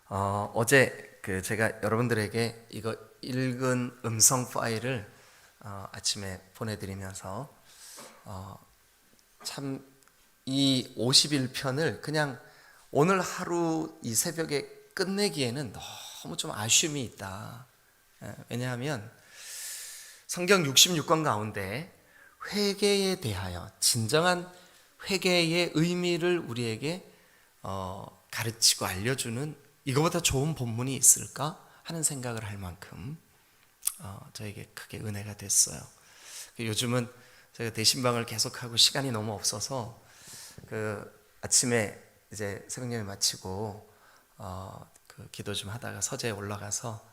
어제 제가 여러분들에게 이거 읽은 음성 파일을 아침에 보내드리면서 참 이 51편을 그냥 오늘 하루 이 새벽에 끝내기에는 너무 좀 아쉬움이 있다. 왜냐하면 성경 66권 가운데 회개에 대하여 진정한 회개의 의미를 우리에게 가르치고 알려주는 이거보다 좋은 본문이 있을까 하는 생각을 할 만큼 저에게 크게 은혜가 됐어요. 요즘은 제가 대신방을 계속하고 시간이 너무 없어서 아침에 이제 새벽예배 마치고 기도 좀 하다가 서재에 올라가서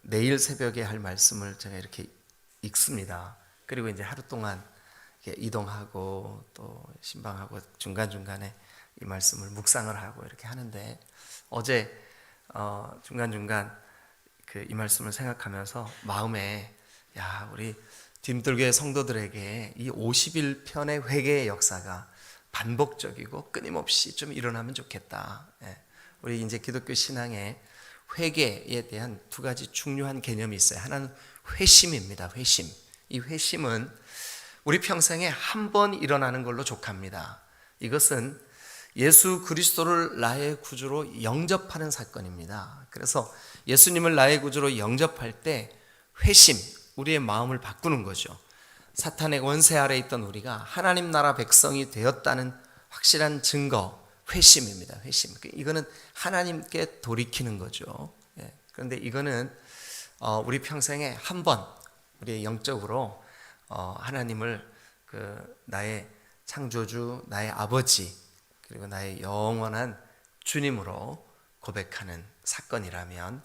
내일 새벽에 할 말씀을 제가 이렇게 읽습니다. 그리고 이제 하루 동안 이동하고 또 신방하고 중간중간에 이 말씀을 묵상을 하고 이렇게 하는데 어제 중간중간 이 말씀을 생각하면서 마음에 우리 딤들교회 성도들에게 이 51편의 회개의 역사가 반복적이고 끊임없이 좀 일어나면 좋겠다. 우리 이제 기독교 신앙에 회개에 대한 두 가지 중요한 개념이 있어요. 하나는 회심입니다. 회심. 이 회심은 우리 평생에 한 번 일어나는 걸로 족합니다. 이것은 예수 그리스도를 나의 구주로 영접하는 사건입니다. 그래서 예수님을 나의 구주로 영접할 때 회심, 우리의 마음을 바꾸는 거죠. 사탄의 원세 아래에 있던 우리가 하나님 나라 백성이 되었다는 확실한 증거, 회심입니다. 회심. 이거는 하나님께 돌이키는 거죠. 그런데 이거는 우리 평생에 한 번 우리 영적으로 하나님을 나의 창조주, 나의 아버지, 그리고 나의 영원한 주님으로 고백하는 사건이라면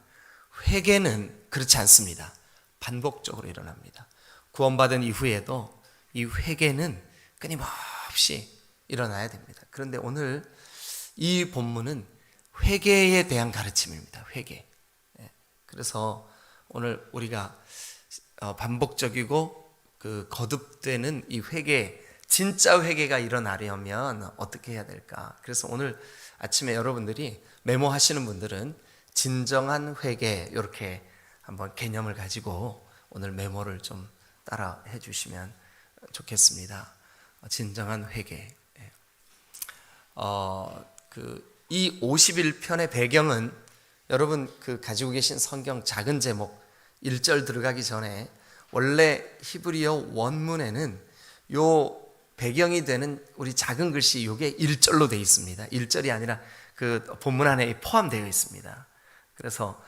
회개는 그렇지 않습니다. 반복적으로 일어납니다. 구원받은 이후에도 이 회개는 끊임없이 일어나야 됩니다. 그런데 오늘 이 본문은 회개에 대한 가르침입니다. 회개. 그래서 오늘 우리가 반복적이고 거듭되는 이 회개, 진짜 회개가 일어나려면 어떻게 해야 될까? 그래서 오늘 아침에 여러분들이 메모하시는 분들은 진정한 회개 이렇게 한번 개념을 가지고 오늘 메모를 좀 따라 해주시면 좋겠습니다. 진정한 회개. 이 51편의 배경은 여러분 가지고 계신 성경 작은 제목 1절 들어가기 전에 원래 히브리어 원문에는 요 배경이 되는 우리 작은 글씨 요게 1절로 되어 있습니다. 1절이 아니라 본문 안에 포함되어 있습니다. 그래서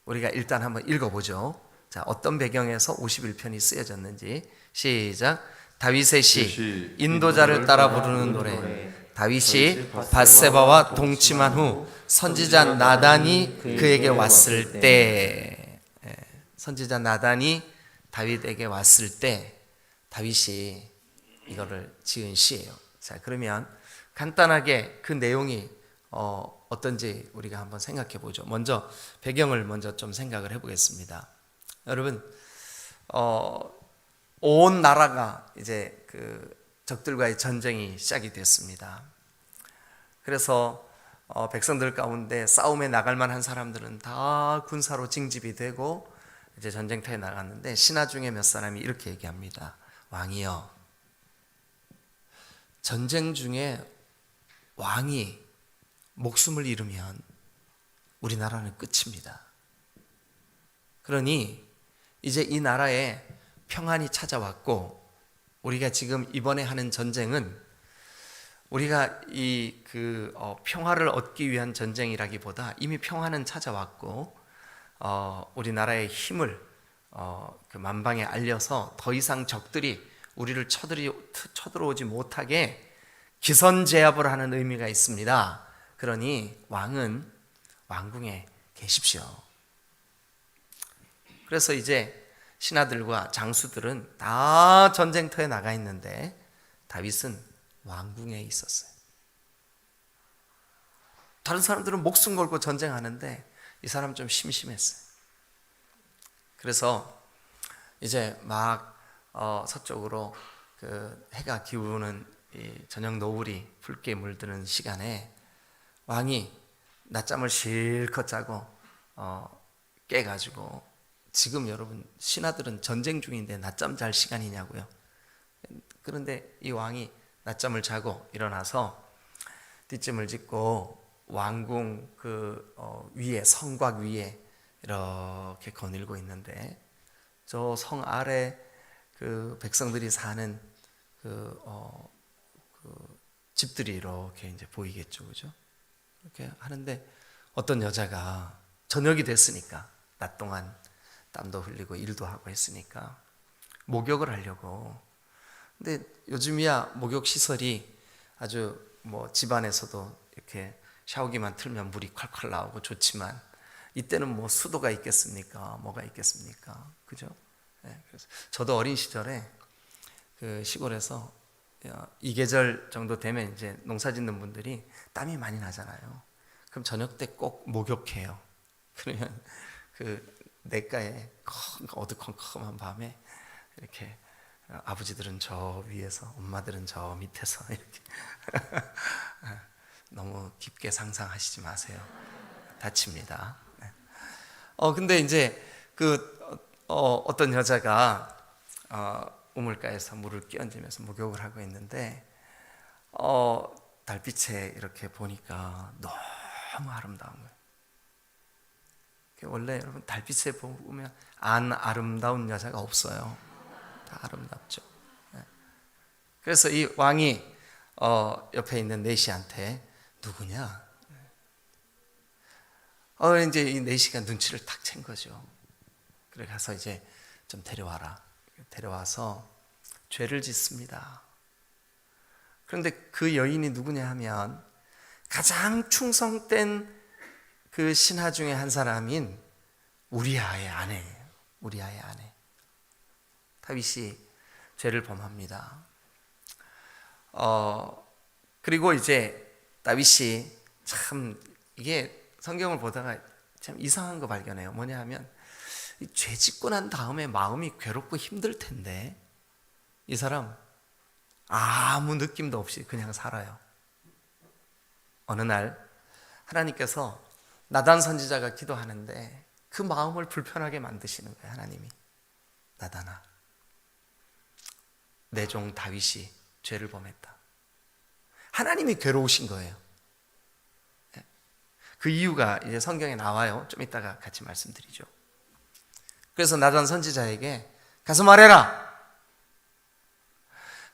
우리가 일단 한번 읽어보죠. 자, 어떤 배경에서 51편이 쓰여졌는지 시작. 다윗의 시, 인도자를 따라 부르는 노래. 다윗이 밧세바와 동침한 후 선지자 나단이 그에게 왔을 때, 선지자 나단이 다윗에게 왔을 때 다윗이 이거를 지은 시예요. 자, 그러면 간단하게 그 내용이 어떤지 우리가 한번 생각해 보죠. 먼저 배경을 먼저 좀 생각을 해보겠습니다. 여러분, 온 나라가 이제 적들과의 전쟁이 시작이 됐습니다. 그래서 백성들 가운데 싸움에 나갈 만한 사람들은 다 군사로 징집이 되고 이제 전쟁터에 나갔는데 신하 중에 몇 사람이 이렇게 얘기합니다. 왕이여, 전쟁 중에 왕이 목숨을 잃으면 우리나라는 끝입니다. 그러니 이제 이 나라에 평안이 찾아왔고 우리가 지금 이번에 하는 전쟁은 우리가 평화를 얻기 위한 전쟁이라기보다 이미 평화는 찾아왔고 우리나라의 힘을 만방에 알려서 더 이상 적들이 우리를 쳐들어오지 못하게 기선제압을 하는 의미가 있습니다. 그러니 왕은 왕궁에 계십시오. 그래서 이제 신하들과 장수들은 다 전쟁터에 나가 있는데 다윗은 왕궁에 있었어요. 다른 사람들은 목숨 걸고 전쟁하는데 이 사람 좀 심심했어요. 그래서 이제 막 서쪽으로 해가 기우는 이 저녁 노을이 붉게 물드는 시간에 왕이 낮잠을 실컷 자고 깨가지고, 지금 여러분 신하들은 전쟁 중인데 낮잠 잘 시간이냐고요. 그런데 이 왕이 낮잠을 자고 일어나서 뒷짐을 짓고 왕궁 위에, 성곽 위에 이렇게 거닐고 있는데, 저 성 아래 그 백성들이 사는 집들이 이렇게 이제 보이겠죠, 그죠? 이렇게 하는데 어떤 여자가 저녁이 됐으니까, 낮 동안 땀도 흘리고 일도 하고 했으니까 목욕을 하려고. 근데 요즘이야 목욕 시설이 아주 집안에서도 이렇게 샤워기만 틀면 물이 콸콸 나오고 좋지만, 이때는 수도가 있겠습니까? 뭐가 있겠습니까? 그죠? 네, 그래서 저도 어린 시절에 그 시골에서 이 계절 정도 되면 이제 농사 짓는 분들이 땀이 많이 나잖아요. 그럼 저녁 때 꼭 목욕해요. 그러면 그 냇가에 어두컴컴한 밤에 이렇게 아버지들은 저 위에서, 엄마들은 저 밑에서 이렇게 너무 깊게 상상하시지 마세요. 다칩니다. 근데 이제 어떤 여자가 우물가에서 물을 끼얹으면서 목욕을 하고 있는데, 달빛에 이렇게 보니까 너무 아름다운 거예요. 원래 여러분 달빛에 보면 안 아름다운 여자가 없어요. 다 아름답죠. 그래서 이 왕이 옆에 있는 내시한테 누구냐? 이제 이 내시가 눈치를 탁 챈 거죠. 그래 가서 이제 좀 데려와라. 데려와서 죄를 짓습니다. 그런데 그 여인이 누구냐 하면 가장 충성된 그 신하 중에 한 사람인 우리아의 아내예요. 우리아의 아내. 다윗이 죄를 범합니다. 그리고 이제 다윗이 참, 이게 성경을 보다가 참 이상한 거 발견해요. 뭐냐 하면, 죄 짓고 난 다음에 마음이 괴롭고 힘들 텐데 이 사람 아무 느낌도 없이 그냥 살아요. 어느 날 하나님께서 나단 선지자가 기도하는데 그 마음을 불편하게 만드시는 거예요. 하나님이, 나단아, 내 종 다윗이 죄를 범했다. 하나님이 괴로우신 거예요. 그 이유가 이제 성경에 나와요. 좀 이따가 같이 말씀드리죠. 그래서 나단 선지자에게 가서 말해라.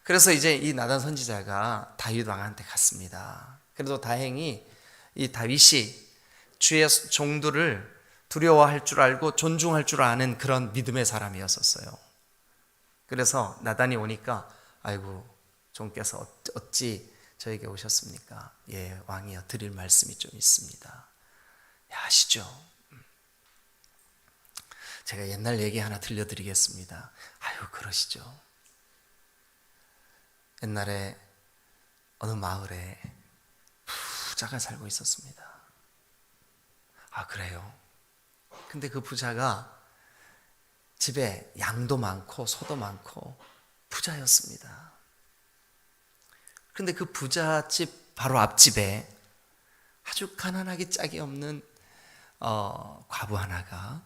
그래서 이제 이 나단 선지자가 다윗 왕한테 갔습니다. 그래도 다행히 이 다윗이 주의 종들을 두려워할 줄 알고 존중할 줄 아는 그런 믿음의 사람이었었어요. 그래서 나단이 오니까, 아이고, 종께서 어찌 저에게 오셨습니까? 예, 왕이여, 드릴 말씀이 좀 있습니다. 아시죠? 제가 옛날 얘기 하나 들려드리겠습니다. 아유, 그러시죠. 옛날에 어느 마을에 부자가 살고 있었습니다. 아, 그래요? 근데 그 부자가 집에 양도 많고 소도 많고 부자였습니다. 그런데 그 부잣집 바로 앞집에 아주 가난하기 짝이 없는 과부 하나가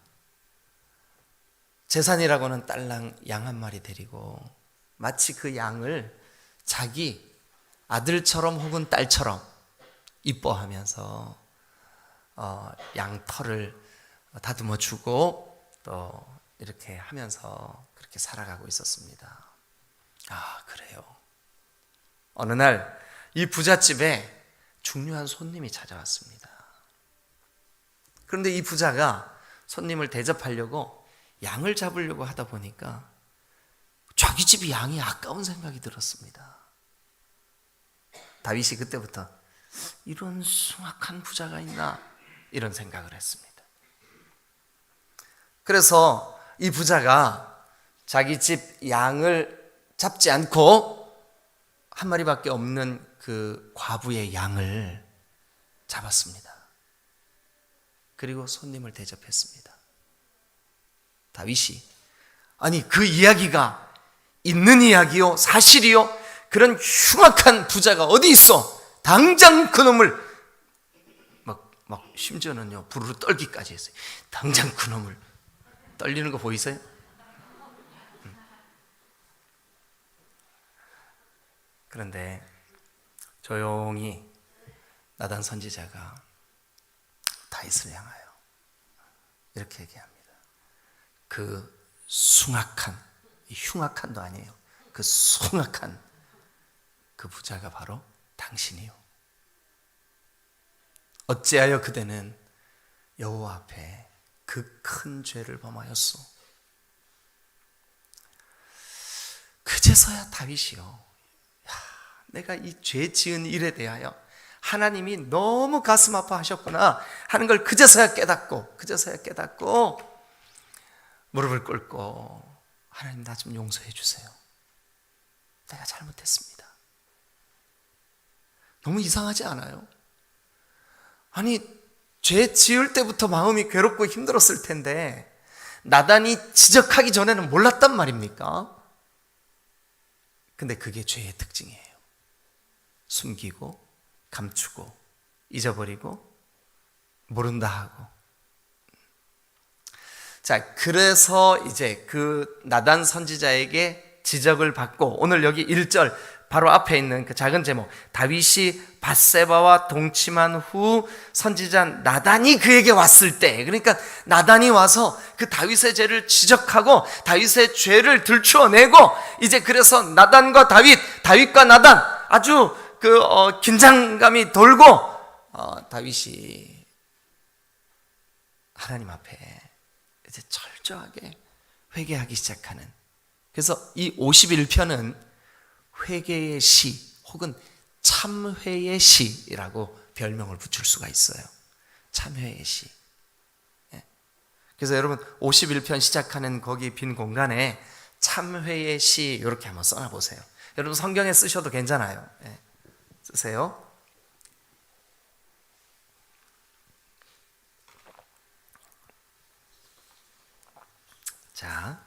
재산이라고는 딸랑 양 한 마리 데리고 마치 그 양을 자기 아들처럼 혹은 딸처럼 이뻐하면서 양 털을 다듬어 주고 또 이렇게 하면서 그렇게 살아가고 있었습니다. 아, 그래요. 어느 날 이 부잣집에 중요한 손님이 찾아왔습니다. 그런데 이 부자가 손님을 대접하려고 양을 잡으려고 하다 보니까 자기 집 양이 아까운 생각이 들었습니다. 다윗이 그때부터 이런 숭악한 부자가 있나, 이런 생각을 했습니다. 그래서 이 부자가 자기 집 양을 잡지 않고 한 마리밖에 없는 그 과부의 양을 잡았습니다. 그리고 손님을 대접했습니다. 다윗이, 아니, 그 이야기가 있는 이야기요, 사실이요, 그런 흉악한 부자가 어디 있어? 당장 그 놈을 막 심지어는요 부르르 떨기까지 했어요. 당장 그놈을. 떨리는 거 보이세요? 그런데 조용히 나단 선지자가 다윗을 향하여 이렇게 얘기합니다. 그 숭악한, 흉악한도 아니에요. 그 숭악한 그 부자가 바로 당신이요. 어찌하여 그대는 여호와 앞에 그 큰 죄를 범하였소. 그제서야 다윗이요, 야, 내가 이 죄 지은 일에 대하여 하나님이 너무 가슴 아파하셨구나 하는 걸 그제서야 깨닫고 무릎을 꿇고 하나님 나 좀 용서해 주세요. 내가 잘못했습니다. 너무 이상하지 않아요? 아니, 죄 지을 때부터 마음이 괴롭고 힘들었을 텐데 나단이 지적하기 전에는 몰랐단 말입니까? 근데 그게 죄의 특징이에요. 숨기고 감추고 잊어버리고 모른다 하고. 자, 그래서 이제 그 나단 선지자에게 지적을 받고 오늘 여기 1절 바로 앞에 있는 그 작은 제목, 다윗이 밧세바와 동침한 후 선지자 나단이 그에게 왔을 때, 그러니까 나단이 와서 그 다윗의 죄를 지적하고 다윗의 죄를 들추어내고, 이제 그래서 나단과 다윗과 나단 아주 긴장감이 돌고 다윗이 하나님 앞에 이제 철저하게 회개하기 시작하는. 그래서 이 51편은 회개의 시 혹은 참회의 시라고 별명을 붙일 수가 있어요. 참회의 시. 그래서 여러분 51편 시작하는 거기 빈 공간에 참회의 시 이렇게 한번 써놔보세요. 여러분 성경에 쓰셔도 괜찮아요. 쓰세요. 자,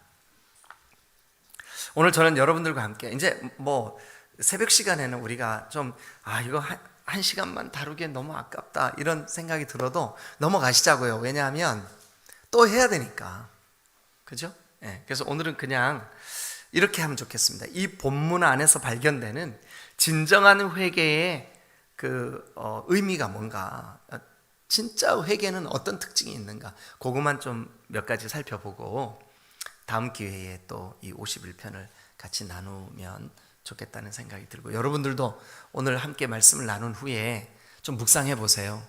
오늘 저는 여러분들과 함께 이제 뭐 새벽 시간에는 우리가 좀 이거 한 시간만 다루기엔 너무 아깝다 이런 생각이 들어도 넘어가시자고요. 왜냐하면 또 해야 되니까. 그죠? 그래서 오늘은 그냥 이렇게 하면 좋겠습니다. 이 본문 안에서 발견되는 진정한 회개의 그 의미가 뭔가, 진짜 회개는 어떤 특징이 있는가, 그것만 좀 몇 가지 살펴보고 다음 기회에 또 이 51편을 같이 나누면 좋겠다는 생각이 들고, 여러분들도 오늘 함께 말씀을 나눈 후에 좀 묵상해 보세요.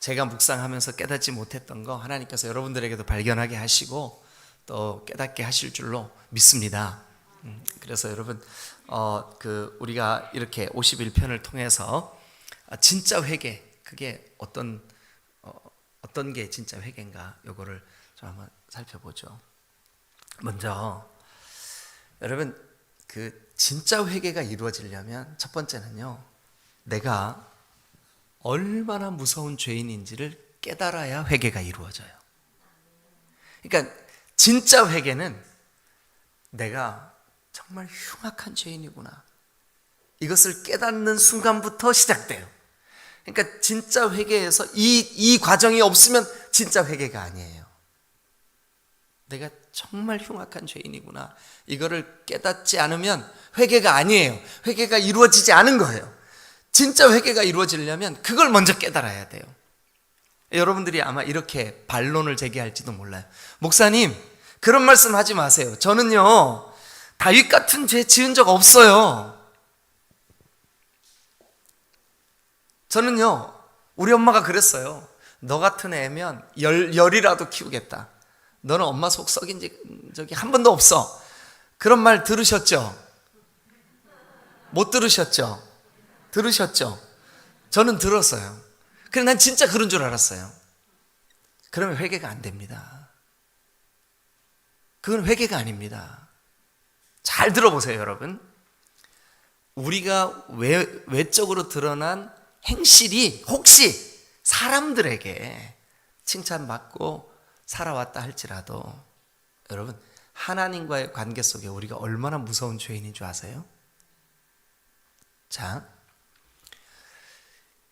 제가 묵상하면서 깨닫지 못했던 거 하나님께서 여러분들에게도 발견하게 하시고 또 깨닫게 하실 줄로 믿습니다. 그래서 여러분 우리가 이렇게 51편을 통해서 진짜 회개, 그게 어떤 게 진짜 회개인가, 요거를 좀 한번 살펴보죠. 먼저 여러분 그 진짜 회개가 이루어지려면 첫 번째는요, 내가 얼마나 무서운 죄인인지를 깨달아야 회개가 이루어져요. 그러니까 진짜 회개는 내가 정말 흉악한 죄인이구나, 이것을 깨닫는 순간부터 시작돼요. 그러니까 진짜 회개에서 이 과정이 없으면 진짜 회개가 아니에요. 내가 정말 흉악한 죄인이구나, 이거를 깨닫지 않으면 회개가 아니에요. 회개가 이루어지지 않은 거예요. 진짜 회개가 이루어지려면 그걸 먼저 깨달아야 돼요. 여러분들이 아마 이렇게 반론을 제기할지도 몰라요. 목사님, 그런 말씀 하지 마세요. 저는요 다윗 같은 죄 지은 적 없어요. 저는요, 우리 엄마가 그랬어요. 너 같은 애면 열이라도 키우겠다. 너는 엄마 속 썩인 적이 한 번도 없어. 그런 말 들으셨죠? 못 들으셨죠? 들으셨죠? 저는 들었어요. 그래, 난 진짜 그런 줄 알았어요. 그러면 회개가 안 됩니다. 그건 회개가 아닙니다. 잘 들어보세요, 여러분. 우리가 외적으로 드러난 행실이 혹시 사람들에게 칭찬받고 살아왔다 할지라도, 여러분 하나님과의 관계 속에 우리가 얼마나 무서운 죄인인 줄 아세요? 자,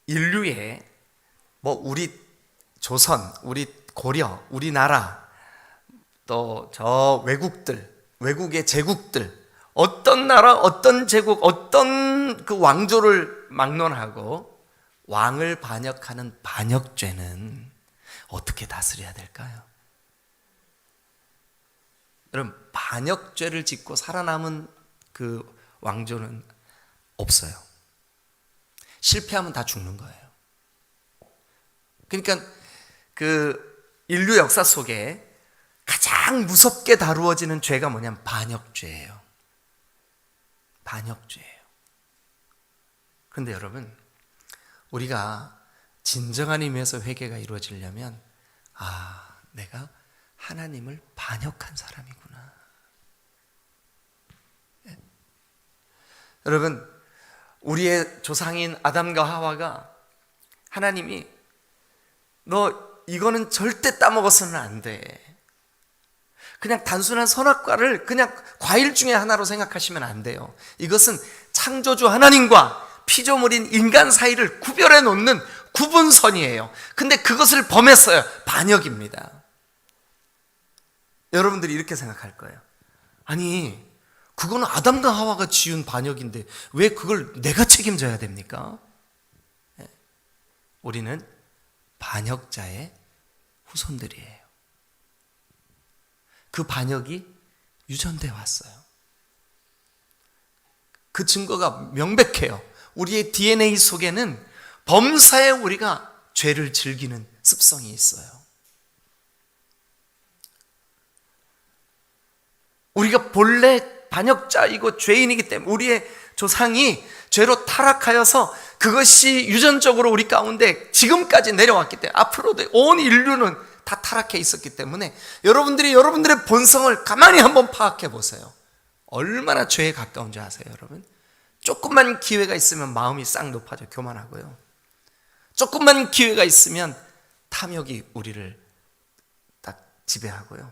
인류의 뭐 우리 조선, 우리 고려, 우리나라, 또 저 외국의 제국들, 어떤 나라, 어떤 제국, 어떤 그 왕조를 막론하고 왕을 반역하는 반역죄는 어떻게 다스려야 될까요? 여러분, 반역죄를 짓고 살아남은 그 왕조는 없어요. 실패하면 다 죽는 거예요. 그러니까 그 인류 역사 속에 가장 무섭게 다루어지는 죄가 뭐냐면 반역죄예요. 반역죄예요. 그런데 여러분, 우리가 진정한 의미에서 회개가 이루어지려면 내가 하나님을 반역한 사람이구나. 예. 여러분, 우리의 조상인 아담과 하와가 하나님이 너 이거는 절대 따먹어서는 안 돼. 그냥 단순한 선악과를 그냥 과일 중에 하나로 생각하시면 안 돼요. 이것은 창조주 하나님과 피조물인 인간 사이를 구별해 놓는 구분선이에요. 근데 그것을 범했어요. 반역입니다. 여러분들이 이렇게 생각할 거예요. 아니, 그거는 아담과 하와가 지은 반역인데 왜 그걸 내가 책임져야 됩니까? 우리는 반역자의 후손들이에요. 그 반역이 유전돼 왔어요. 그 증거가 명백해요. 우리의 DNA 속에는 범사에 우리가 죄를 즐기는 습성이 있어요. 우리가 본래 반역자이고 죄인이기 때문에 우리의 조상이 죄로 타락하여서 그것이 유전적으로 우리 가운데 지금까지 내려왔기 때문에 앞으로도 온 인류는 다 타락해 있었기 때문에 여러분들이 여러분들의 본성을 가만히 한번 파악해 보세요. 얼마나 죄에 가까운지 아세요, 여러분? 조금만 기회가 있으면 마음이 싹 높아져 교만하고요. 조금만 기회가 있으면 탐욕이 우리를 딱 지배하고요.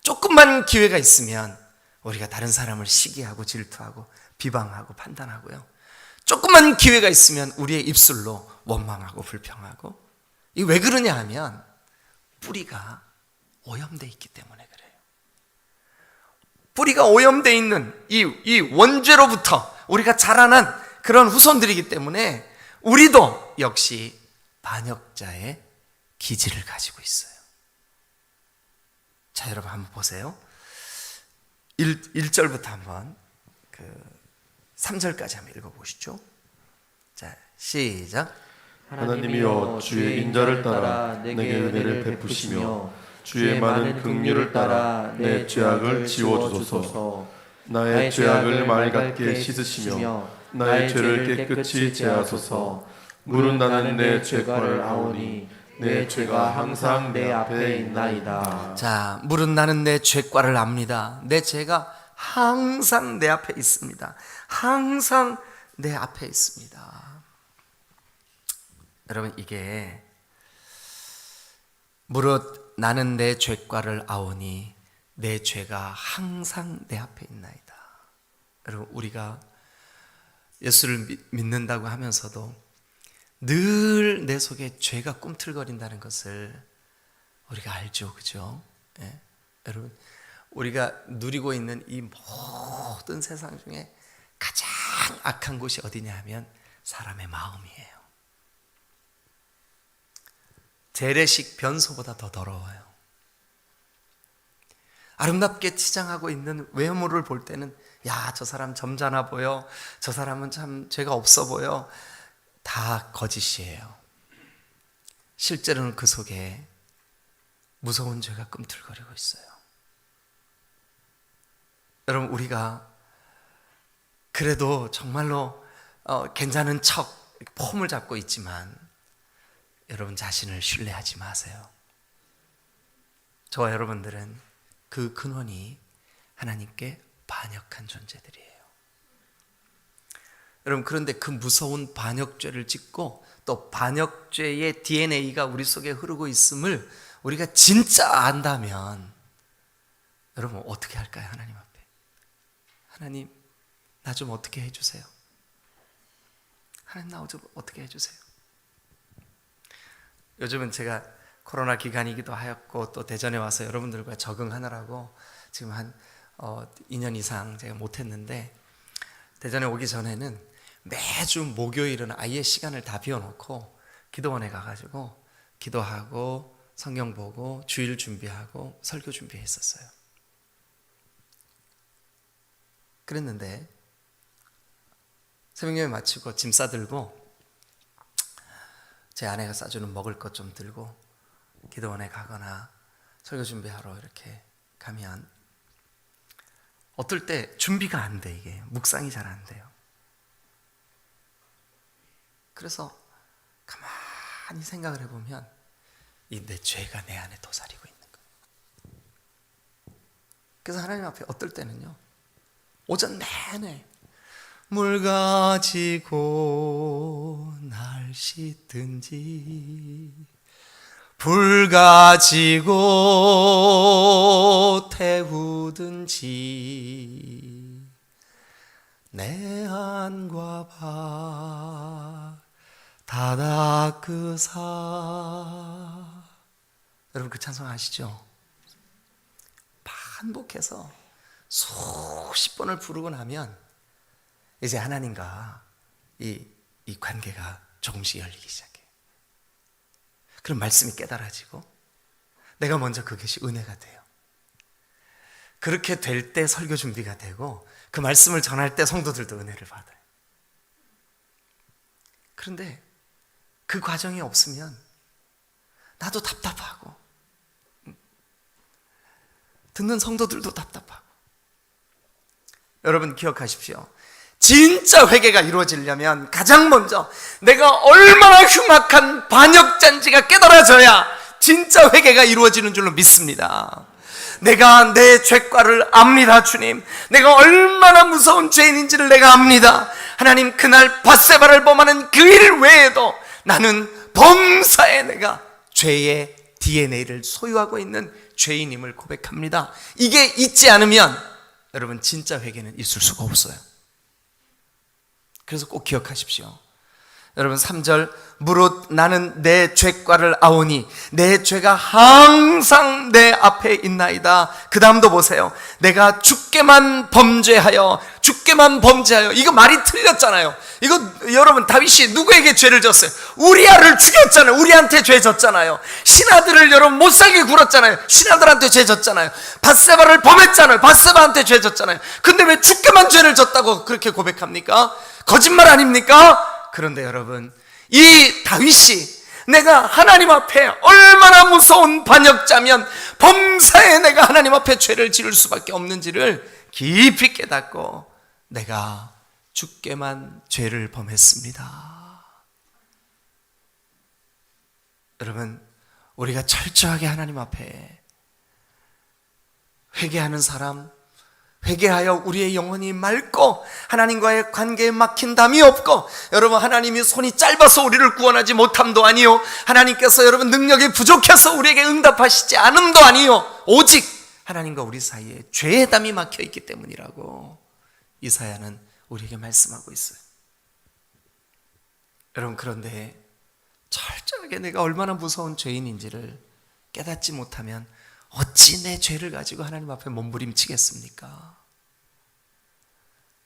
조금만 기회가 있으면 우리가 다른 사람을 시기하고 질투하고 비방하고 판단하고요. 조금만 기회가 있으면 우리의 입술로 원망하고 불평하고. 이게 왜 그러냐 하면 뿌리가 오염되어 있기 때문에 그래요. 뿌리가 오염되어 있는 이 원죄로부터 우리가 자라난 그런 후손들이기 때문에 우리도 역시 반역자의 기질을 가지고 있어요. 자, 여러분 한번 보세요. 1절부터 한번 3절까지 한번 읽어보시죠. 자, 시작. 하나님이여 주의 인자를 따라 내게 은혜를 베푸시며 주의 많은 긍휼을 따라 내 죄악을 지워주소서. 나의 죄악을 맑게 씻으시며 나의 죄를 깨끗이 제하소서. 물은 나는 내 죄과를 아오니 내 죄가 항상 내 앞에 있나이다. 자, 물은 나는 내 죄과를 압니다. 내 죄가 항상 내 앞에 있습니다. 항상 내 앞에 있습니다. 여러분, 이게 무릇 나는 내 죄과를 아오니 내 죄가 항상 내 앞에 있나이다. 여러분, 우리가 예수를 믿는다고 하면서도 늘 내 속에 죄가 꿈틀거린다는 것을 우리가 알죠, 그죠? 예? 여러분, 우리가 누리고 있는 이 모든 세상 중에 가장 악한 곳이 어디냐 하면 사람의 마음이에요. 재래식 변소보다 더 더러워요. 아름답게 치장하고 있는 외모를 볼 때는 야, 저 사람 점잖아 보여, 저 사람은 참 죄가 없어 보여. 다 거짓이에요. 실제로는 그 속에 무서운 죄가 꿈틀거리고 있어요. 여러분, 우리가 그래도 정말로 괜찮은 척 폼을 잡고 있지만 여러분 자신을 신뢰하지 마세요. 저와 여러분들은 그 근원이 하나님께 반역한 존재들이에요. 여러분, 그런데 그 무서운 반역죄를 짓고 또 반역죄의 DNA가 우리 속에 흐르고 있음을 우리가 진짜 안다면 여러분 어떻게 할까요? 하나님 앞에 하나님, 나 좀 어떻게 해주세요. 하나님, 나 좀 어떻게 해주세요. 요즘은 제가 코로나 기간이기도 하였고 또 대전에 와서 여러분들과 적응하느라고 지금 한 2년 이상 제가 못했는데, 대전에 오기 전에는 매주 목요일은 아예 시간을 다 비워놓고 기도원에 가가지고 기도하고 성경 보고 주일 준비하고 설교 준비했었어요. 그랬는데 새벽 예배 마치고 짐 싸들고 제 아내가 싸주는 먹을 것 좀 들고 기도원에 가거나 설교 준비하러 이렇게 가면 어떨 때 준비가 안 돼. 이게 묵상이 잘 안 돼요. 그래서 가만히 생각을 해보면 이 내 죄가 내 안에 도사리고 있는 거예요. 그래서 하나님 앞에 어떨 때는요, 오전 내내 물 가지고 날 씻든지 불 가지고 태우든지 내 안과 바 다 닦으사. 여러분 그 찬송 아시죠? 반복해서 수십 번을 부르고 나면 이제 하나님과 이 관계가 조금씩 열리기 시작해요. 그럼 말씀이 깨달아지고 내가 먼저 그것이 은혜가 돼요. 그렇게 될 때 설교 준비가 되고 그 말씀을 전할 때 성도들도 은혜를 받아요. 그런데 그 과정이 없으면 나도 답답하고 듣는 성도들도 답답하고. 여러분 기억하십시오. 진짜 회개가 이루어지려면 가장 먼저 내가 얼마나 흉악한 반역자인지가 깨달아져야 진짜 회개가 이루어지는 줄로 믿습니다. 내가 내 죄과를 압니다. 주님, 내가 얼마나 무서운 죄인인지를 내가 압니다. 하나님, 그날 밧세바를 범하는 그 일 외에도 나는 범사에 내가 죄의 DNA를 소유하고 있는 죄인임을 고백합니다. 이게 있지 않으면 여러분 진짜 회개는 있을 수가 없어요. 그래서 꼭 기억하십시오. 여러분 3절, 무릇 나는 내 죄과를 아오니 내 죄가 항상 내 앞에 있나이다. 그 다음도 보세요. 내가 주께만 범죄하여 이거 말이 틀렸잖아요. 이거 여러분 다윗이 누구에게 죄를 졌어요? 우리아를 죽였잖아요. 우리한테 죄 졌잖아요. 신하들을 여러분 못살게 굴었잖아요. 신하들한테 죄 졌잖아요. 밧세바를 범했잖아요. 밧세바한테 죄 졌잖아요. 근데 왜 주께만 죄를 졌다고 그렇게 고백합니까? 거짓말 아닙니까? 그런데 여러분, 이 다윗이 내가 하나님 앞에 얼마나 무서운 반역자면 범사에 내가 하나님 앞에 죄를 지을 수밖에 없는지를 깊이 깨닫고 내가 주께만 죄를 범했습니다. 여러분, 우리가 철저하게 하나님 앞에 회개하는 사람, 회개하여 우리의 영혼이 맑고 하나님과의 관계에 막힌 담이 없고, 여러분 하나님이 손이 짧아서 우리를 구원하지 못함도 아니요, 하나님께서 여러분 능력이 부족해서 우리에게 응답하시지 않음도 아니요, 오직 하나님과 우리 사이에 죄의 담이 막혀 있기 때문이라고 이사야는 우리에게 말씀하고 있어요. 여러분, 그런데 철저하게 내가 얼마나 무서운 죄인인지를 깨닫지 못하면 어찌 내 죄를 가지고 하나님 앞에 몸부림치겠습니까?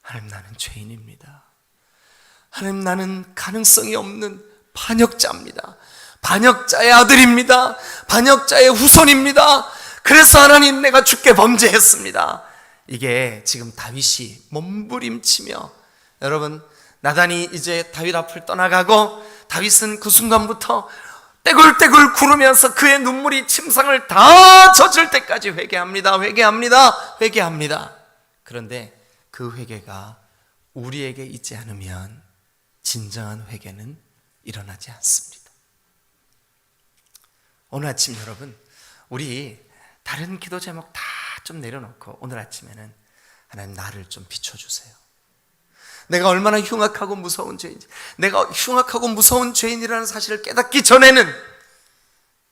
하나님, 나는 죄인입니다. 하나님, 나는 가능성이 없는 반역자입니다. 반역자의 아들입니다. 반역자의 후손입니다. 그래서 하나님, 내가 주께 범죄했습니다. 이게 지금 다윗이 몸부림치며, 여러분 나단이 이제 다윗 앞을 떠나가고 다윗은 그 순간부터 떼굴떼굴 구르면서 그의 눈물이 침상을 다 젖을 때까지 회개합니다. 그런데 그 회개가 우리에게 있지 않으면 진정한 회개는 일어나지 않습니다. 오늘 아침 여러분, 우리 다른 기도 제목 다 좀 내려놓고 오늘 아침에는 하나님, 나를 좀 비춰주세요. 내가 얼마나 흉악하고 무서운 죄인지, 내가 흉악하고 무서운 죄인이라는 사실을 깨닫기 전에는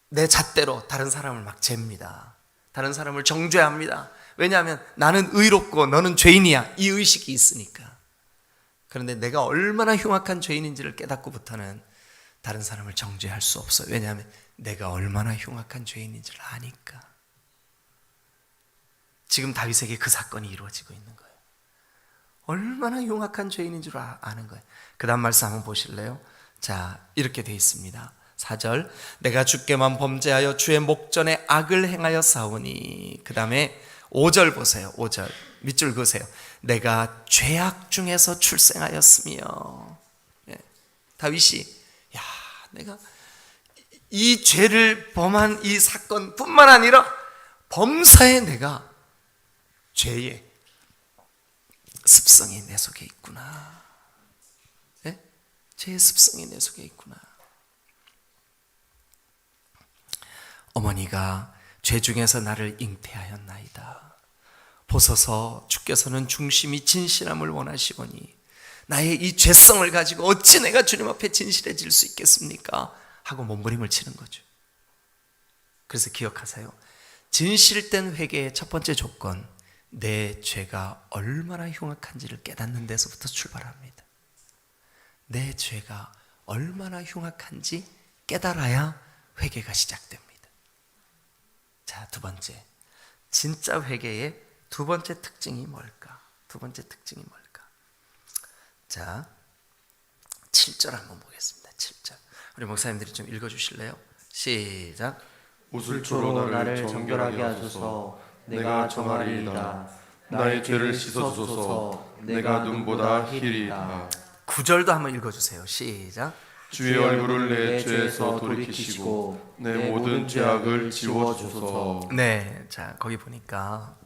내 잣대로 다른 사람을 막 잽니다. 다른 사람을 정죄합니다. 왜냐하면 나는 의롭고 너는 죄인이야, 이 의식이 있으니까. 그런데 내가 얼마나 흉악한 죄인인지를 깨닫고부터는 다른 사람을 정죄할 수 없어요. 왜냐하면 내가 얼마나 흉악한 죄인인지를 아니까. 지금 다윗에게 그 사건이 이루어지고 있는 거예요. 얼마나 흉악한 죄인인 줄 아는 거예요. 그 다음 말씀 한번 보실래요? 자, 이렇게 되어 있습니다. 4절, 내가 주께만 범죄하여 주의 목전에 악을 행하여 싸우니. 그 다음에 5절 보세요. 5절 밑줄 그으세요. 내가 죄악 중에서 출생하였으며. 예. 다윗이 내가 이 죄를 범한 이 사건뿐만 아니라 범사에 내가 죄의 습성이 내 속에 있구나. 네? 죄의 습성이 내 속에 있구나. 어머니가 죄 중에서 나를 잉태하였나이다. 보소서 주께서는 중심이 진실함을 원하시오니 나의 이 죄성을 가지고 어찌 내가 주님 앞에 진실해질 수 있겠습니까? 하고 몸부림을 치는 거죠. 그래서 기억하세요. 진실된 회개의 첫 번째 조건, 내 죄가 얼마나 흉악한지를 깨닫는 데서부터 출발합니다. 내 죄가 얼마나 흉악한지 깨달아야 회개가 시작됩니다. 자, 두 번째, 진짜 회개의 두 번째 특징이 뭘까? 두 번째 특징이 뭘까? 자, 7절 한번 보겠습니다. 7절. 우리 목사님들이 좀 읽어주실래요? 시작. 우슬초로 나를 정결하게 하소서. 내가 정하리이다. 나의 죄를 씻어주소서. 내가 눈보다 희리이다. 9절도 한번 읽어주세요. 시작. 주의 얼굴을 내 죄에서 돌이키시고 내 모든 죄악을 지워주소서. 네, 자 거기 보니까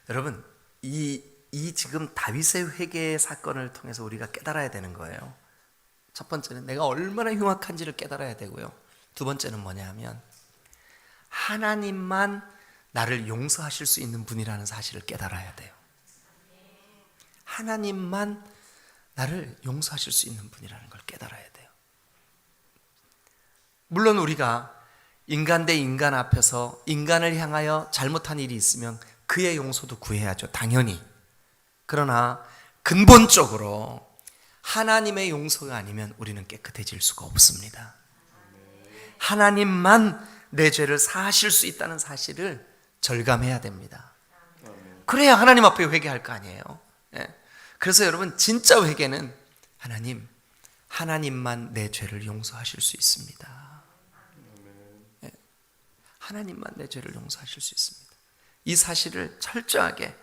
여러분 이 지금 다윗의 회개 사건을 통해서 우리가 깨달아야 되는 거예요. 첫 번째는 내가 얼마나 흉악한지를 깨달아야 되고요. 두 번째는 뭐냐 하면 하나님만 나를 용서하실 수 있는 분이라는 사실을 깨달아야 돼요. 하나님만 나를 용서하실 수 있는 분이라는 걸 깨달아야 돼요. 물론 우리가 인간 대 인간 앞에서 인간을 향하여 잘못한 일이 있으면 그의 용서도 구해야죠. 당연히. 그러나 근본적으로 하나님의 용서가 아니면 우리는 깨끗해질 수가 없습니다. 하나님만 내 죄를 사하실 수 있다는 사실을 절감해야 됩니다. 그래야 하나님 앞에 회개할 거 아니에요. 그래서 여러분 진짜 회개는 하나님만 내 죄를 용서하실 수 있습니다. 하나님만 내 죄를 용서하실 수 있습니다. 이 사실을 철저하게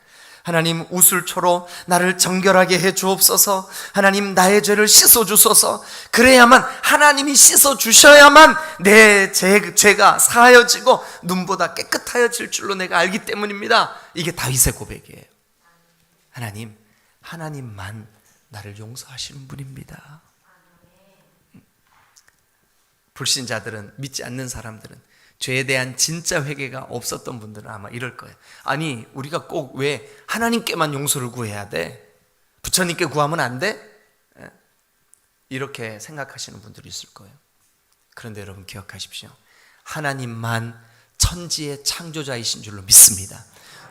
하나님 우슬초로 나를 정결하게 해 주옵소서. 하나님 나의 죄를 씻어 주소서. 그래야만 하나님이 씻어 주셔야만 내 죄가 사하여지고 눈보다 깨끗하여질 줄로 내가 알기 때문입니다. 이게 다윗의 고백이에요. 하나님만 나를 용서하시는 분입니다. 불신자들은, 믿지 않는 사람들은, 죄에 대한 진짜 회개가 없었던 분들은 아마 이럴 거예요. 아니 우리가 꼭 왜 하나님께만 용서를 구해야 돼? 부처님께 구하면 안 돼? 이렇게 생각하시는 분들이 있을 거예요. 그런데 여러분 기억하십시오. 하나님만 천지의 창조자이신 줄로 믿습니다.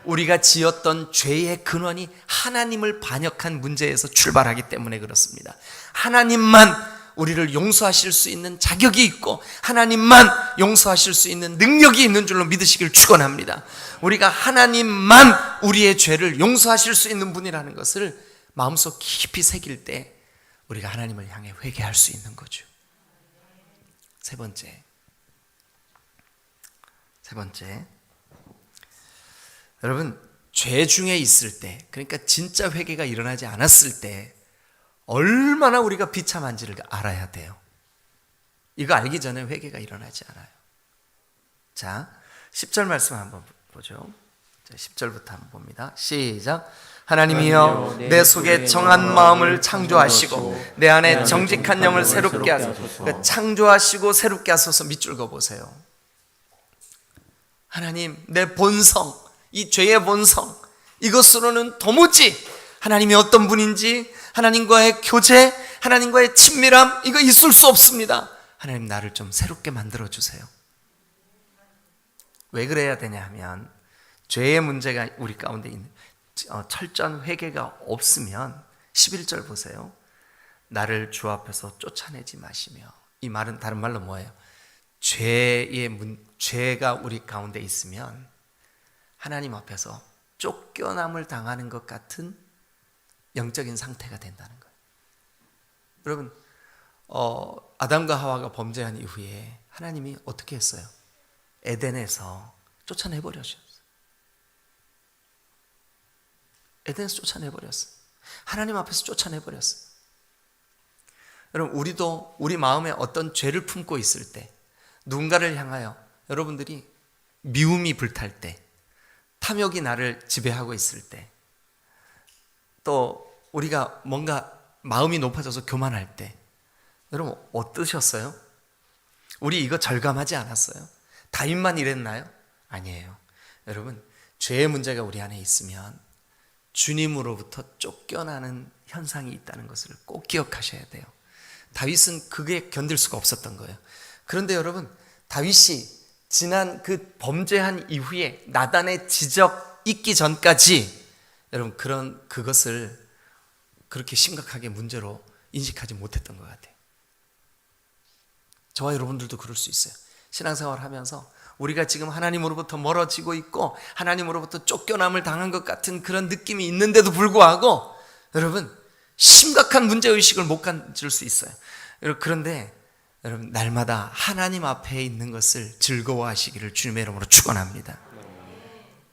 우리가 지었던 죄의 근원이 하나님을 반역한 문제에서 출발하기 때문에 그렇습니다. 하나님만 우리를 용서하실 수 있는 자격이 있고 하나님만 용서하실 수 있는 능력이 있는 줄로 믿으시길 축원합니다. 우리가 하나님만 우리의 죄를 용서하실 수 있는 분이라는 것을 마음속 깊이 새길 때 우리가 하나님을 향해 회개할 수 있는 거죠. 세 번째, 여러분 죄 중에 있을 때, 그러니까 진짜 회개가 일어나지 않았을 때 얼마나 우리가 비참한지를 알아야 돼요. 이거 알기 전에 회개가 일어나지 않아요. 자, 10절 말씀 한번 보죠. 자, 10절부터 한번 봅니다. 시작. 하나님이여 내 속에 정한 마음을 창조하시고 내 안에 정직한 영을 새롭게 하소서. 창조하시고 새롭게 하소서. 밑줄 그어보세요. 하나님, 내 본성, 이 죄의 본성, 이것으로는 도무지 하나님이 어떤 분인지, 하나님과의 교제, 하나님과의 친밀함, 이거 있을 수 없습니다. 하나님 나를 좀 새롭게 만들어 주세요. 왜 그래야 되냐 하면 죄의 문제가 우리 가운데 있는 철저한 회개가 없으면 11절 보세요. 나를 주 앞에서 쫓아내지 마시며 이 말은 다른 말로 뭐예요? 죄가 우리 가운데 있으면 하나님 앞에서 쫓겨남을 당하는 것 같은 영적인 상태가 된다는 거예요. 여러분, 아담과 하와가 범죄한 이후에 하나님이 어떻게 했어요? 에덴에서 쫓아내버렸어요. 에덴에서 쫓아내버렸어요. 하나님 앞에서 쫓아내버렸어요. 여러분, 우리도 우리 마음에 어떤 죄를 품고 있을 때, 누군가를 향하여 여러분들이 미움이 불탈 때, 탐욕이 나를 지배하고 있을 때, 또 우리가 뭔가 마음이 높아져서 교만할 때, 여러분 어떠셨어요? 우리 이거 절감하지 않았어요? 다윗만 이랬나요? 아니에요. 여러분, 죄의 문제가 우리 안에 있으면 주님으로부터 쫓겨나는 현상이 있다는 것을 꼭 기억하셔야 돼요. 다윗은 그게 견딜 수가 없었던 거예요. 그런데 여러분, 다윗이 지난 그 범죄한 이후에 나단의 지적 있기 전까지 여러분 그것을 그렇게 심각하게 문제로 인식하지 못했던 것 같아요. 저와 여러분들도 그럴 수 있어요. 신앙생활 하면서 우리가 지금 하나님으로부터 멀어지고 있고 하나님으로부터 쫓겨남을 당한 것 같은 그런 느낌이 있는데도 불구하고 여러분 심각한 문제의식을 못 가질 수 있어요. 그런데 여러분 날마다 하나님 앞에 있는 것을 즐거워하시기를 주님의 이름으로 축원합니다.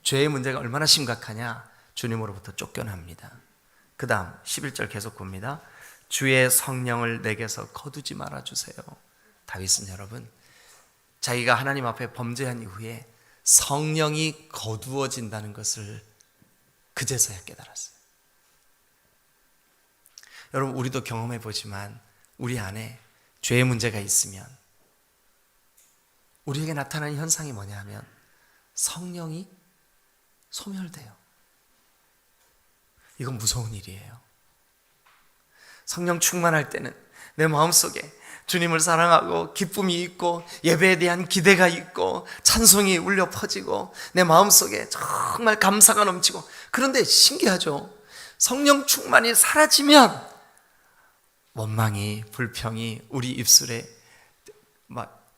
죄의 문제가 얼마나 심각하냐? 주님으로부터 쫓겨납니다. 그 다음 11절 계속 봅니다. 주의 성령을 내게서 거두지 말아주세요. 다윗은 여러분 자기가 하나님 앞에 범죄한 이후에 성령이 거두어진다는 것을 그제서야 깨달았어요. 여러분 우리도 경험해 보지만 우리 안에 죄의 문제가 있으면 우리에게 나타나는 현상이 뭐냐 하면 성령이 소멸돼요. 이건 무서운 일이에요. 성령 충만할 때는 내 마음속에 주님을 사랑하고 기쁨이 있고 예배에 대한 기대가 있고 찬송이 울려 퍼지고 내 마음속에 정말 감사가 넘치고, 그런데 신기하죠. 성령 충만이 사라지면 원망이 불평이 우리 입술에 막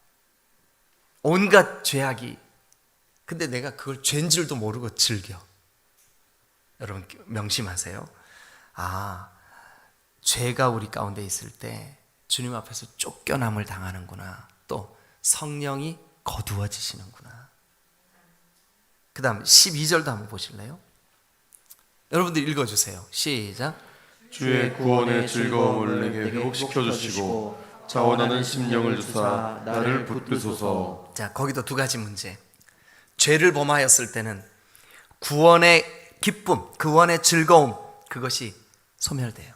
온갖 죄악이, 근데 내가 그걸 죄인 줄도 모르고 즐겨. 여러분 명심하세요. 죄가 우리 가운데 있을 때 주님 앞에서 쫓겨남을 당하는구나. 또 성령이 거두어지시는구나. 그 다음 12절도 한번 보실래요? 여러분들 읽어주세요. 시작. 주의 구원의 즐거움을 내게 회복시켜 주시고 자원하는 심령을 주사 나를 붙드소서. 자, 거기도 두 가지 문제. 죄를 범하였을 때는 구원의 기쁨, 구원의 즐거움, 그것이 소멸돼요.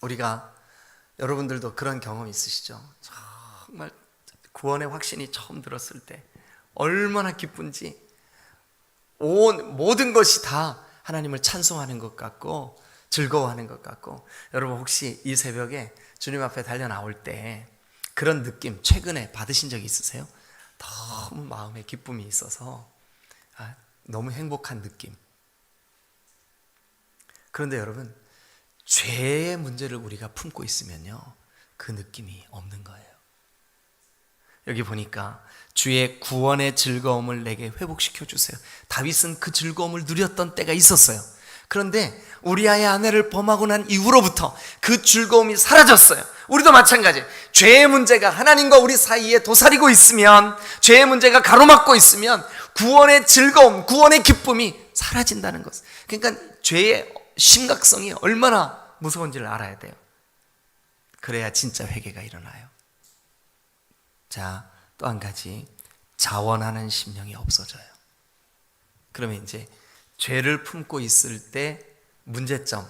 우리가 여러분들도 그런 경험 있으시죠? 정말 구원의 확신이 처음 들었을 때 얼마나 기쁜지 모든 것이 다 하나님을 찬송하는 것 같고 즐거워하는 것 같고. 여러분 혹시 이 새벽에 주님 앞에 달려 나올 때 그런 느낌 최근에 받으신 적 있으세요? 너무 마음에 기쁨이 있어서 너무 행복한 느낌. 그런데 여러분 죄의 문제를 우리가 품고 있으면요 그 느낌이 없는 거예요. 여기 보니까 주의 구원의 즐거움을 내게 회복시켜 주세요. 다윗은 그 즐거움을 누렸던 때가 있었어요. 그런데 우리아의 아내를 범하고 난 이후로부터 그 즐거움이 사라졌어요. 우리도 마찬가지. 죄의 문제가 하나님과 우리 사이에 도사리고 있으면, 죄의 문제가 가로막고 있으면 구원의 즐거움, 구원의 기쁨이 사라진다는 것. 그러니까 죄의 심각성이 얼마나 무서운지를 알아야 돼요. 그래야 진짜 회개가 일어나요. 자, 또 한 가지, 자원하는 심령이 없어져요. 그러면 이제 죄를 품고 있을 때 문제점,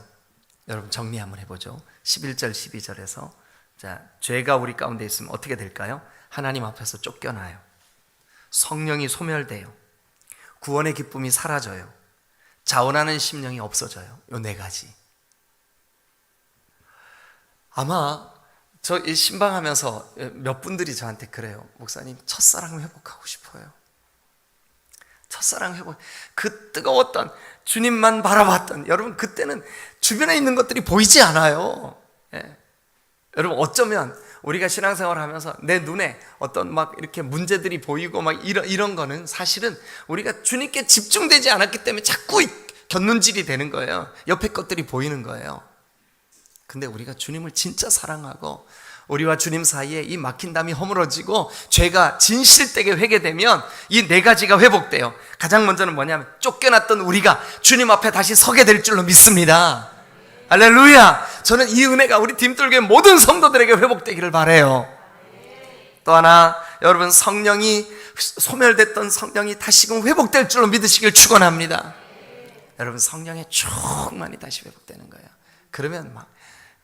여러분 정리 한번 해보죠. 11절 12절에서 자, 죄가 우리 가운데 있으면 어떻게 될까요? 하나님 앞에서 쫓겨나요. 성령이 소멸돼요. 구원의 기쁨이 사라져요. 자원하는 심령이 없어져요. 요 네 가지. 아마 저 이 신방하면서 몇 분들이 저한테 그래요. 목사님, 첫사랑 회복하고 싶어요. 첫사랑 회복. 그 뜨거웠던 주님만 바라봤던, 여러분 그때는 주변에 있는 것들이 보이지 않아요. 예. 여러분, 어쩌면 우리가 신앙생활을 하면서 내 눈에 어떤 막 이렇게 문제들이 보이고 막 이런 거는 사실은 우리가 주님께 집중되지 않았기 때문에 자꾸 곁눈질이 되는 거예요. 옆에 것들이 보이는 거예요. 근데 우리가 주님을 진짜 사랑하고 우리와 주님 사이에 이 막힌 담이 허물어지고 죄가 진실되게 회개되면 이 네 가지가 회복돼요. 가장 먼저는 뭐냐면 쫓겨났던 우리가 주님 앞에 다시 서게 될 줄로 믿습니다. 할렐루야. 저는 이 은혜가 우리 딤돌교회 모든 성도들에게 회복되기를 바라요. 또 하나, 여러분, 성령이 소멸됐던 성령이 다시금 회복될 줄로 믿으시길 축원합니다. 여러분, 성령의 충만이 다시 회복되는 거예요. 그러면 막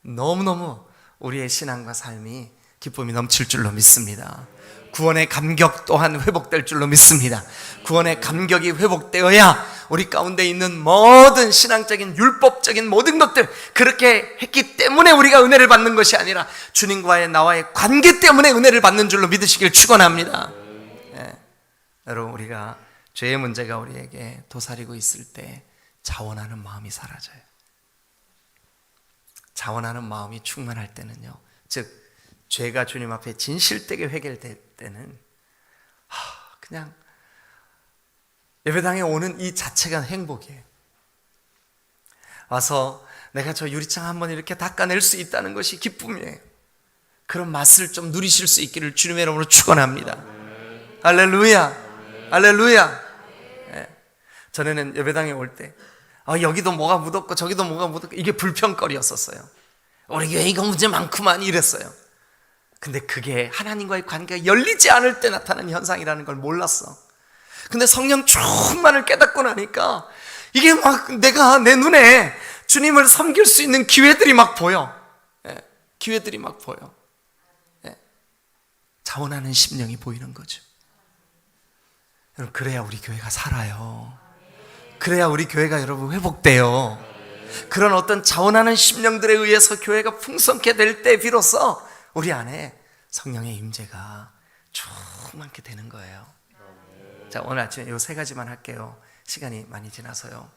너무너무 우리의 신앙과 삶이 기쁨이 넘칠 줄로 믿습니다. 구원의 감격 또한 회복될 줄로 믿습니다. 구원의 감격이 회복되어야 우리 가운데 있는 모든 신앙적인 율법적인 모든 것들, 그렇게 했기 때문에 우리가 은혜를 받는 것이 아니라 주님과의 나와의 관계 때문에 은혜를 받는 줄로 믿으시길 축원합니다. 여러분, 우리가 죄의 문제가 우리에게 도사리고 있을 때 자원하는 마음이 사라져요. 자원하는 마음이 충만할 때는요, 즉 죄가 주님 앞에 진실되게 회개될 때는 그냥 예배당에 오는 이 자체가 행복이에요. 와서 내가 저 유리창 한번 이렇게 닦아낼 수 있다는 것이 기쁨이에요. 그런 맛을 좀 누리실 수 있기를 주님의 이름으로 축원합니다. 할렐루야, 할렐루야. 전에는 예배당에 올 때 여기도 뭐가 묻었고 저기도 뭐가 묻었고 이게 불평거리였었어요. 우리 교회 이거 문제 많구만 이랬어요. 근데 그게 하나님과의 관계가 열리지 않을 때 나타나는 현상이라는 걸 몰랐어. 근데 성령 충만을 깨닫고 나니까 이게 막 내가 내 눈에 주님을 섬길 수 있는 기회들이 막 보여. 기회들이 막 보여. 자원하는 심령이 보이는 거죠. 여러분, 그래야 우리 교회가 살아요. 그래야 우리 교회가 여러분 회복돼요. 그런 어떤 자원하는 심령들에 의해서 교회가 풍성케 될 때 비로소 우리 안에 성령의 임재가 충만케 되는 거예요. 자, 오늘 아침에 이 세 가지만 할게요. 시간이 많이 지나서요.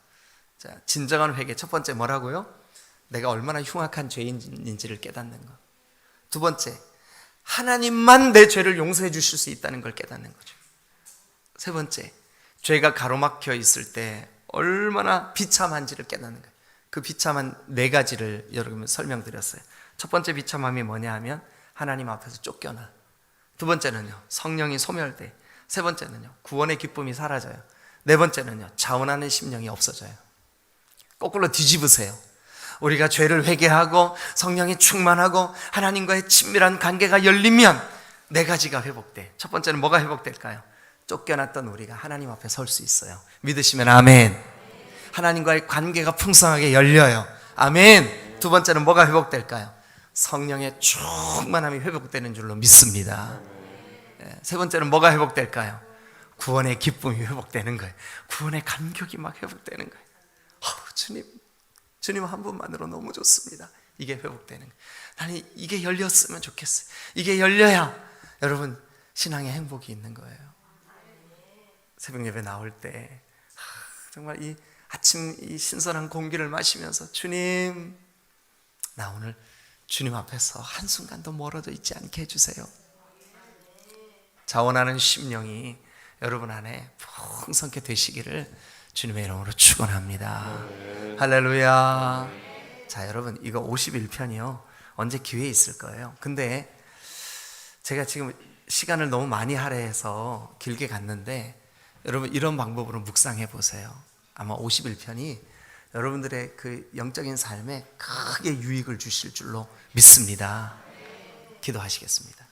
자, 진정한 회개. 첫 번째 뭐라고요? 내가 얼마나 흉악한 죄인인지를 깨닫는 것. 두 번째, 하나님만 내 죄를 용서해 주실 수 있다는 걸 깨닫는 거죠. 세 번째, 죄가 가로막혀 있을 때 얼마나 비참한지를 깨닫는 거예요. 그 비참한 네 가지를 여러분 설명드렸어요. 첫 번째 비참함이 뭐냐 하면 하나님 앞에서 쫓겨나. 두 번째는요, 성령이 소멸돼. 세 번째는요, 구원의 기쁨이 사라져요. 네 번째는요, 자원하는 심령이 없어져요. 거꾸로 뒤집으세요. 우리가 죄를 회개하고 성령이 충만하고 하나님과의 친밀한 관계가 열리면 네 가지가 회복돼. 첫 번째는 뭐가 회복될까요? 쫓겨났던 우리가 하나님 앞에 설 수 있어요. 믿으시면 아멘. 하나님과의 관계가 풍성하게 열려요. 아멘. 두 번째는 뭐가 회복될까요? 성령의 충만함이 회복되는 줄로 믿습니다. 세 번째는 뭐가 회복될까요? 구원의 기쁨이 회복되는 거예요. 구원의 감격이 막 회복되는 거예요. 주님 한 분만으로 너무 좋습니다. 이게 회복되는 거예요. 나는 이게 열렸으면 좋겠어요. 이게 열려야 여러분 신앙의 행복이 있는 거예요. 새벽 예배 나올 때 정말 이 아침 이 신선한 공기를 마시면서 주님, 나 오늘 주님 앞에서 한순간도 멀어져 있지 않게 해주세요. 자원하는 심령이 여러분 안에 풍성케 되시기를 주님의 이름으로 축원합니다. 할렐루야. 자, 여러분, 이거 51편이요 언제 기회 있을 거예요. 근데 제가 지금 시간을 너무 많이 할애해서 길게 갔는데 여러분 이런 방법으로 묵상해 보세요. 아마 51편이 여러분들의 그 영적인 삶에 크게 유익을 주실 줄로 믿습니다. 기도하시겠습니다.